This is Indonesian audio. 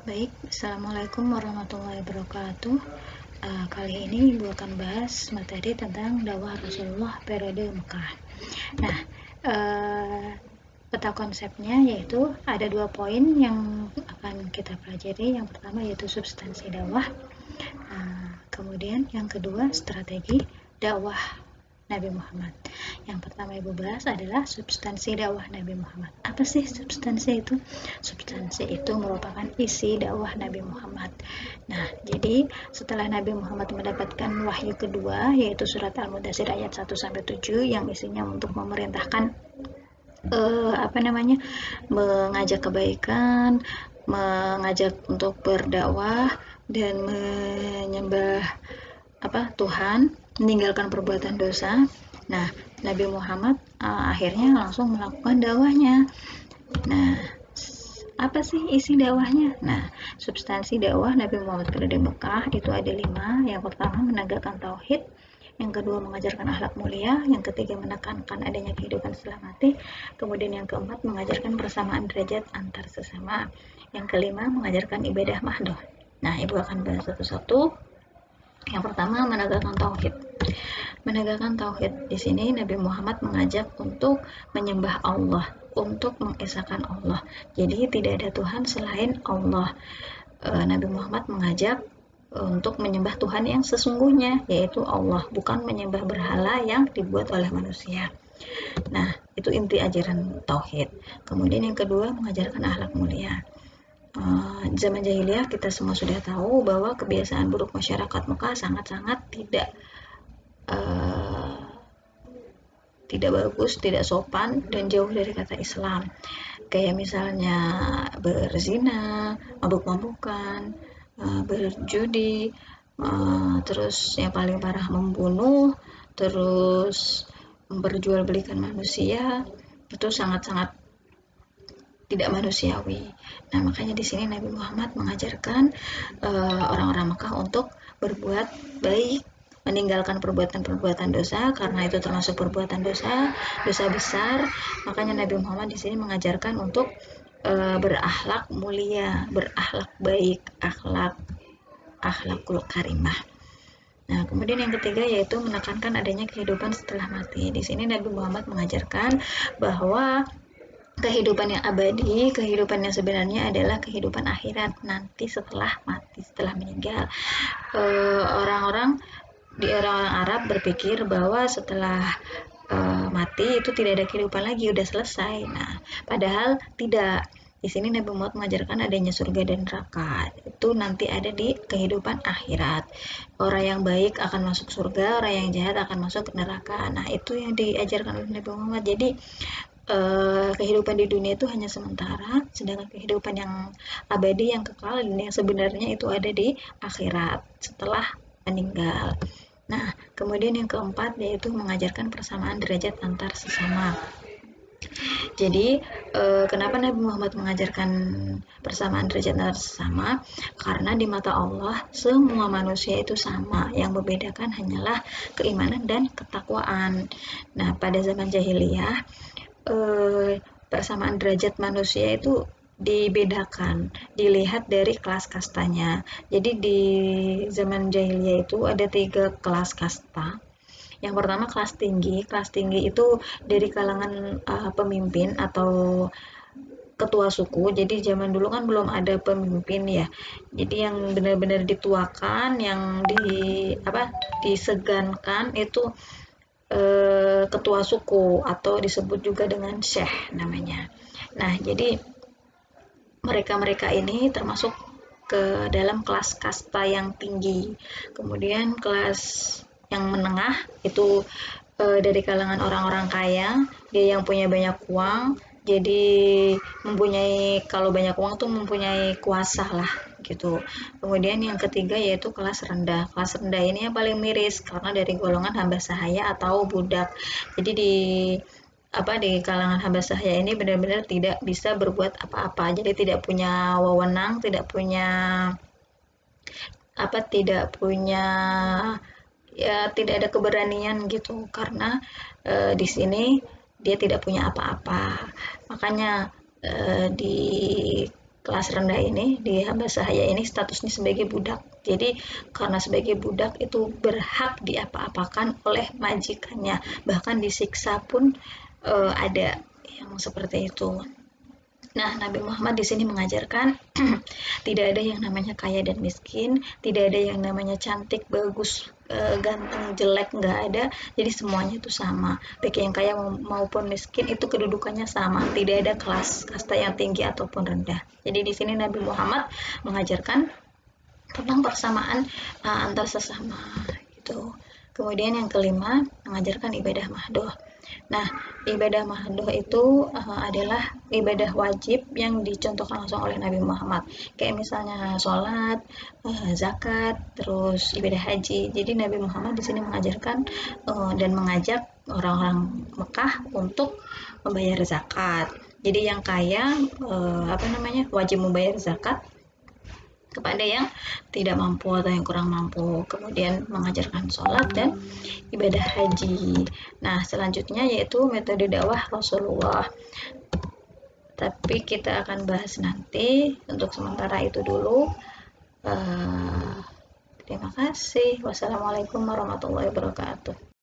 Baik, Assalamualaikum warahmatullahi wabarakatuh. Kali ini Ibu akan bahas materi tentang dakwah Rasulullah periode Mekah. Nah, peta konsepnya yaitu ada 2 poin yang akan kita pelajari. Yang pertama yaitu substansi dakwah. Kemudian yang kedua strategi dakwah Nabi Muhammad. Yang pertama Ibu bahas adalah substansi dakwah Nabi Muhammad. Apa sih substansi itu? Substansi itu merupakan isi dakwah Nabi Muhammad. Nah, jadi setelah Nabi Muhammad mendapatkan wahyu kedua, yaitu surat Al-Mudaththir ayat 1-7 yang isinya untuk memerintahkan mengajak kebaikan, mengajak untuk berdakwah dan menyembah Tuhan, meninggalkan perbuatan dosa. Nah, Nabi Muhammad akhirnya langsung melakukan dakwahnya. Nah, apa sih isi dakwahnya? Nah, substansi dakwah Nabi Muhammad periode Mekah itu ada 5. Yang pertama menegakkan tauhid, yang kedua mengajarkan akhlak mulia, yang ketiga menekankan adanya kehidupan setelah mati, kemudian yang keempat mengajarkan persamaan derajat antar sesama, yang kelima mengajarkan ibadah mahdoh. Nah, Ibu akan bahas satu-satu. Yang pertama menegakkan tauhid. Menegakkan tauhid di sini Nabi Muhammad mengajak untuk menyembah Allah, untuk mengesahkan Allah. Jadi tidak ada Tuhan selain Allah. Nabi Muhammad mengajak untuk menyembah Tuhan yang sesungguhnya, yaitu Allah, bukan menyembah berhala yang dibuat oleh manusia. Nah, itu inti ajaran tauhid. Kemudian yang kedua mengajarkan akhlak mulia. Zaman jahiliyah kita semua sudah tahu bahwa kebiasaan buruk masyarakat Mekah sangat-sangat tidak bagus, tidak sopan, dan jauh dari kata Islam. Kayak misalnya berzina, mabuk-mabukan, berjudi, terus yang paling parah membunuh, terus memperjualbelikan manusia, itu sangat-sangat tidak manusiawi. Nah, makanya di sini Nabi Muhammad mengajarkan orang-orang Mekah untuk berbuat baik, meninggalkan perbuatan-perbuatan dosa, karena itu termasuk perbuatan dosa besar. Makanya Nabi Muhammad di sini mengajarkan untuk berakhlak mulia, berakhlak baik, akhlakul karimah. Nah, kemudian yang ketiga yaitu menekankan adanya kehidupan setelah mati. Di sini Nabi Muhammad mengajarkan bahwa kehidupan yang abadi, kehidupan yang sebenarnya adalah kehidupan akhirat nanti setelah mati, setelah meninggal. Orang-orang Arab berpikir bahwa setelah mati itu tidak ada kehidupan lagi, udah selesai. Nah, padahal tidak. Di sini Nabi Muhammad mengajarkan adanya surga dan neraka. Itu nanti ada di kehidupan akhirat. Orang yang baik akan masuk surga, orang yang jahat akan masuk ke neraka. Nah, itu yang diajarkan oleh Nabi Muhammad. Jadi kehidupan di dunia itu hanya sementara, sedangkan kehidupan yang abadi, yang kekal, yang sebenarnya itu ada di akhirat setelah meninggal. Nah, kemudian yang keempat yaitu mengajarkan persamaan derajat antar sesama. Jadi, kenapa Nabi Muhammad mengajarkan persamaan derajat antar sesama? Karena di mata Allah semua manusia itu sama, yang membedakan hanyalah keimanan dan ketakwaan. Nah, pada zaman jahiliyah persamaan derajat manusia itu dibedakan, dilihat dari kelas kastanya. Jadi di zaman jahiliyah itu ada 3 kelas kasta. Yang pertama kelas tinggi itu dari kalangan pemimpin atau ketua suku. Jadi zaman dulu kan belum ada pemimpin ya. Jadi yang benar-benar dituakan, yang disegankan itu ketua suku atau disebut juga dengan syekh namanya. Nah, jadi mereka-mereka ini termasuk ke dalam kelas kasta yang tinggi. Kemudian kelas yang menengah itu dari kalangan orang-orang kaya, dia yang punya banyak uang, jadi kalau banyak uang tuh mempunyai kuasa lah gitu. Kemudian yang ketiga yaitu kelas rendah. Kelas rendah ini yang paling miris karena dari golongan hamba sahaya atau budak. Jadi di kalangan hamba sahaya ini benar-benar tidak bisa berbuat apa-apa. Jadi tidak punya wewenang, tidak punya tidak ada keberanian gitu karena di sini dia tidak punya apa-apa. Makanya di kelas rendah ini, di hamba sahaya ini statusnya sebagai budak. Jadi karena sebagai budak itu berhak diapa-apakan oleh majikannya, bahkan disiksa pun ada yang seperti itu. Nah, Nabi Muhammad di sini mengajarkan tidak ada yang namanya kaya dan miskin, tidak ada yang namanya cantik, bagus, ganteng, jelek, nggak ada. Jadi semuanya itu sama. Baik yang kaya maupun miskin itu kedudukannya sama. Tidak ada kelas kasta yang tinggi ataupun rendah. Jadi di sini Nabi Muhammad mengajarkan tentang persamaan antar sesama gitu. Kemudian yang kelima, mengajarkan ibadah mahdoh. Nah, ibadah mahdoh itu adalah ibadah wajib yang dicontohkan langsung oleh Nabi Muhammad. Kayak misalnya sholat, zakat, terus ibadah haji. Jadi Nabi Muhammad di sini mengajarkan dan mengajak orang-orang Mekah untuk membayar zakat. Jadi yang kaya wajib membayar zakat kepada yang tidak mampu atau yang kurang mampu. Kemudian mengajarkan sholat dan ibadah haji. Nah, selanjutnya yaitu metode dakwah Rasulullah. Tapi kita akan bahas nanti. Untuk sementara itu dulu. Terima kasih. Wassalamualaikum warahmatullahi wabarakatuh.